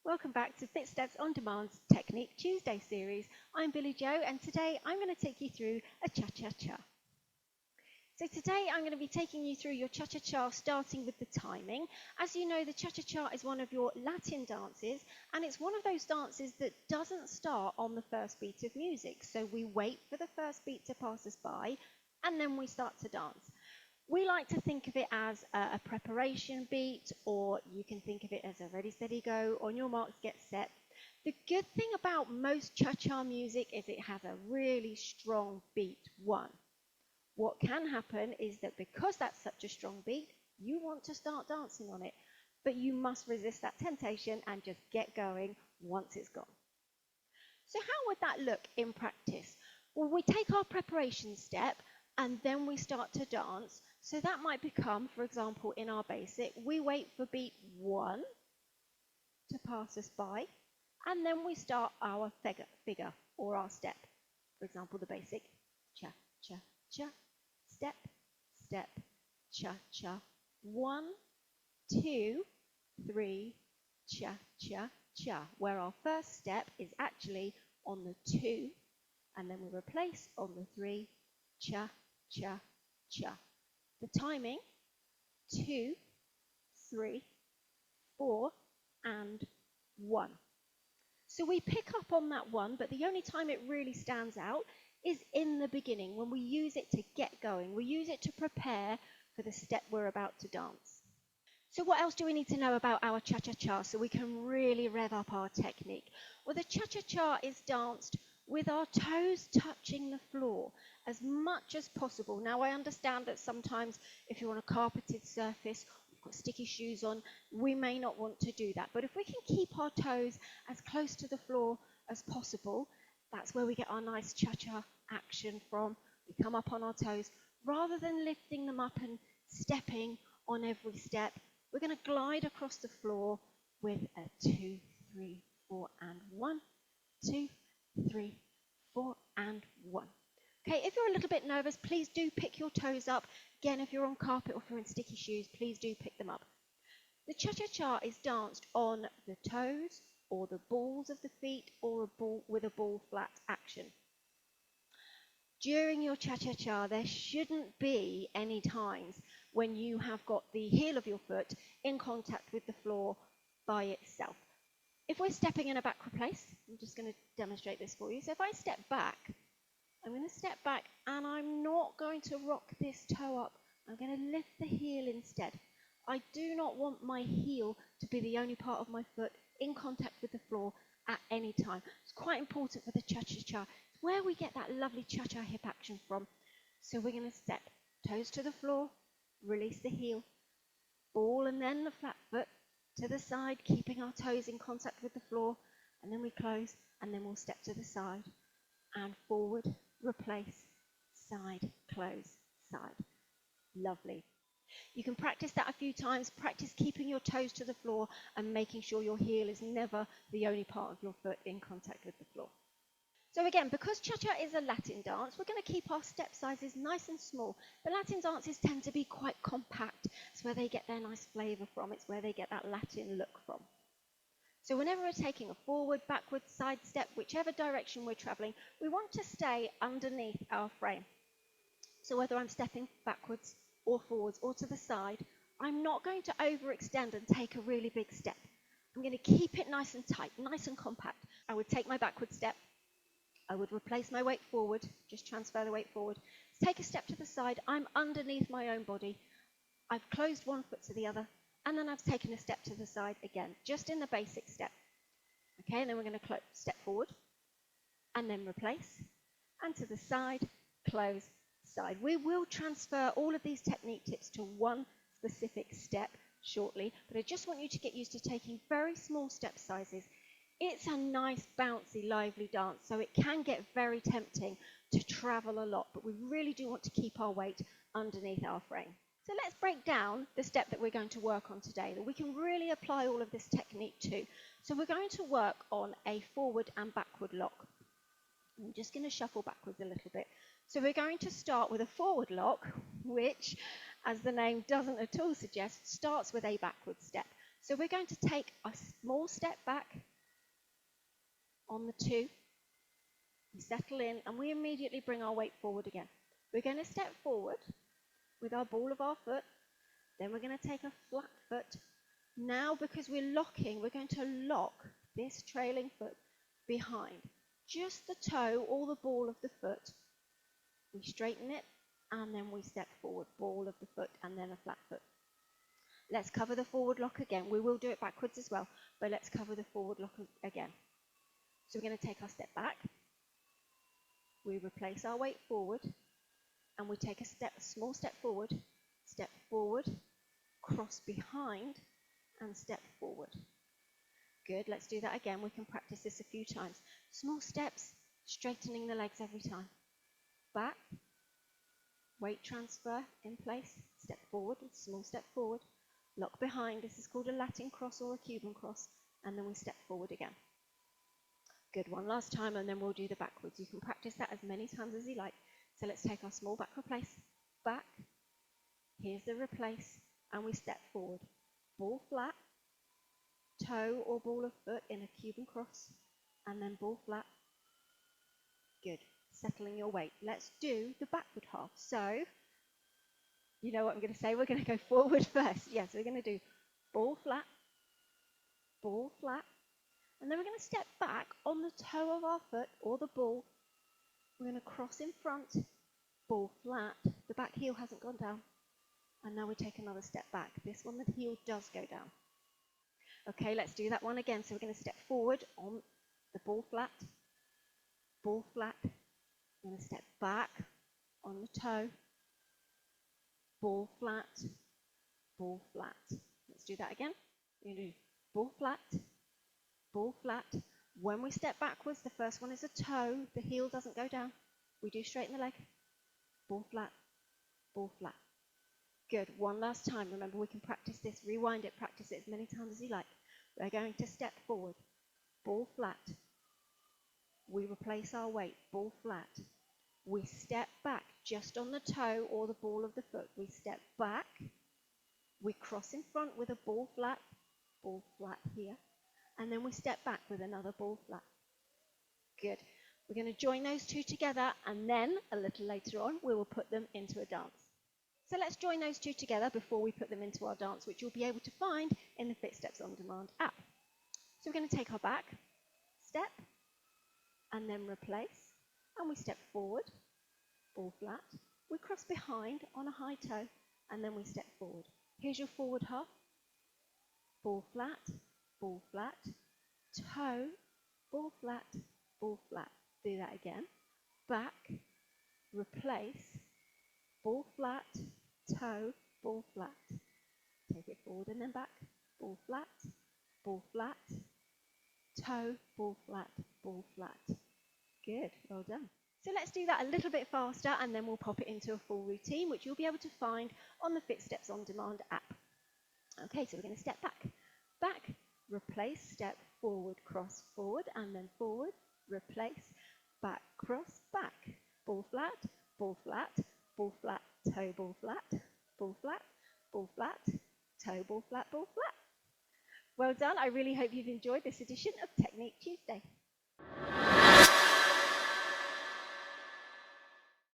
Welcome back to FitSteps On Demand's Technique Tuesday series. I'm Billy Joe and today I'm going to take you through a cha-cha-cha. So today I'm going to be taking you through your cha-cha-cha starting with the timing. As you know, the cha-cha-cha is one of your Latin dances and it's one of those dances that doesn't start on the first beat of music. So we wait for the first beat to pass us by and then we start to dance. We like to think of it as a preparation beat, or you can think of it as a ready, steady, go, on your marks, get set. The good thing about most cha-cha music is it has a really strong beat one. What can happen is that because that's such a strong beat, you want to start dancing on it, but you must resist that temptation and just get going once it's gone. So how would that look in practice? Well, we take our preparation step and then we start to dance. So that might become, for example, in our basic, we wait for beat 1 to pass us by, and then we start our figure or our step. For example, the basic cha, cha, cha, step, step, cha, cha, 1, 2, 3, cha, cha, cha, where our first step is actually on the 2, and then we replace on the 3, cha, cha, cha. The timing, 2, 3, 4, and 1. So we pick up on that 1, but the only time it really stands out is in the beginning, when we use it to get going. We use it to prepare for the step we're about to dance. So what else do we need to know about our cha-cha-cha so we can really rev up our technique? Well, the cha-cha-cha is danced with our toes touching the floor as much as possible. Now, I understand that sometimes if you're on a carpeted surface, you've got sticky shoes on, we may not want to do that. But if we can keep our toes as close to the floor as possible, that's where we get our nice cha-cha action from. We come up on our toes. Rather than lifting them up and stepping on every step, we're going to glide across the floor with a 2, 3, 4, and 1, 2, 3, 4, and 1. Okay, if you're a little bit nervous, please do pick your toes up. Again, if you're on carpet or if you're in sticky shoes, please do pick them up. The cha-cha-cha is danced on the toes or the balls of the feet or a ball with a ball flat action. During your cha-cha-cha, there shouldn't be any times when you have got the heel of your foot in contact with the floor by itself. If we're stepping in a backward place, I'm just going to demonstrate this for you. So if I step back, I'm going to step back and I'm not going to rock this toe up. I'm going to lift the heel instead. I do not want my heel to be the only part of my foot in contact with the floor at any time. It's quite important for the cha-cha-cha. It's where we get that lovely cha-cha hip action from. So we're going to step toes to the floor, release the heel, ball and then the flat foot to the side, keeping our toes in contact with the floor, and then we close, and then we'll step to the side, and forward, replace, side, close, side. Lovely. You can practice that a few times. Practice keeping your toes to the floor and making sure your heel is never the only part of your foot in contact with the floor. So again, because cha-cha is a Latin dance, we're going to keep our step sizes nice and small. The Latin dances tend to be quite compact. It's where they get their nice flavour from. It's where they get that Latin look from. So whenever we're taking a forward, backward, side step, whichever direction we're travelling, we want to stay underneath our frame. So whether I'm stepping backwards or forwards or to the side, I'm not going to overextend and take a really big step. I'm going to keep it nice and tight, nice and compact. I would take my backward step. I would replace my weight forward, just transfer the weight forward. Take a step to the side, I'm underneath my own body. I've closed one foot to the other, and then I've taken a step to the side again, just in the basic step. Okay, and then we're going to step forward, and then replace, and to the side, close, side. We will transfer all of these technique tips to one specific step shortly, but I just want you to get used to taking very small step sizes. It's a nice, bouncy, lively dance, so it can get very tempting to travel a lot, but we really do want to keep our weight underneath our frame. So let's break down the step that we're going to work on today, that we can really apply all of this technique to. So we're going to work on a forward and backward lock. I'm just going to shuffle backwards a little bit. So we're going to start with a forward lock, which, as the name doesn't at all suggest, starts with a backward step. So we're going to take a small step back on the 2. We settle in and we immediately bring our weight forward again. We're going to step forward with our ball of our foot. Then we're going to take a flat foot. Now, because we're locking, we're going to lock this trailing foot behind. Just the toe or the ball of the foot. We straighten it and then we step forward. Ball of the foot and then a flat foot. Let's cover the forward lock again. We will do it backwards as well, but let's cover the forward lock again. So we're going to take our step back. We replace our weight forward and we take a small step forward, cross behind and step forward. Good, let's do that again. We can practice this a few times. Small steps, straightening the legs every time. Back, weight transfer in place, step forward, small step forward, lock behind. This is called a Latin cross or a Cuban cross, and then we step forward again. Good, one last time, and then we'll do the backwards. You can practice that as many times as you like. So let's take our small back replace, back, here's the replace, and we step forward. Ball flat, toe or ball of foot in a Cuban cross, and then ball flat. Good, settling your weight. Let's do the backward half. So, you know what I'm going to say? We're going to go forward first. Yes, we're going to do ball flat, and then we're going to step back on the toe of our foot or the ball. We're going to cross in front, ball flat. The back heel hasn't gone down. And now we take another step back. This one, the heel does go down. Okay, let's do that one again. So we're going to step forward on the ball flat. We're going to step back on the toe. Ball flat. Let's do that again. We're going to do ball flat. When we step backwards, the first one is a toe. The heel doesn't go down. We do straighten the leg. Ball flat. Good. One last time. Remember, we can practice this, rewind it, practice it as many times as you like. We're going to step forward. Ball flat. We replace our weight. Ball flat. We step back just on the toe or the ball of the foot. We step back. We cross in front with a ball flat here. And then we step back with another ball flat. Good. We're going to join those two together, and then a little later on we will put them into a dance. So let's join those two together before we put them into our dance, which you'll be able to find in the FitSteps On Demand app. So we're going to take our back step and then replace, and we step forward, ball flat. We cross behind on a high toe, and then we step forward. Here's your forward half. Ball flat, toe, ball flat. Do that again. Back, replace, ball flat, toe, ball flat. Take it forward and then back. Ball flat, toe, ball flat. Good, well done. So let's do that a little bit faster, and then we'll pop it into a full routine, which you'll be able to find on the FitSteps On Demand app. Okay, so we're going to step back, replace, step forward, cross forward, and then forward, replace, back, cross, back, ball flat, toe, ball flat, toe, ball flat. Well done. I really hope you've enjoyed this edition of Technique Tuesday.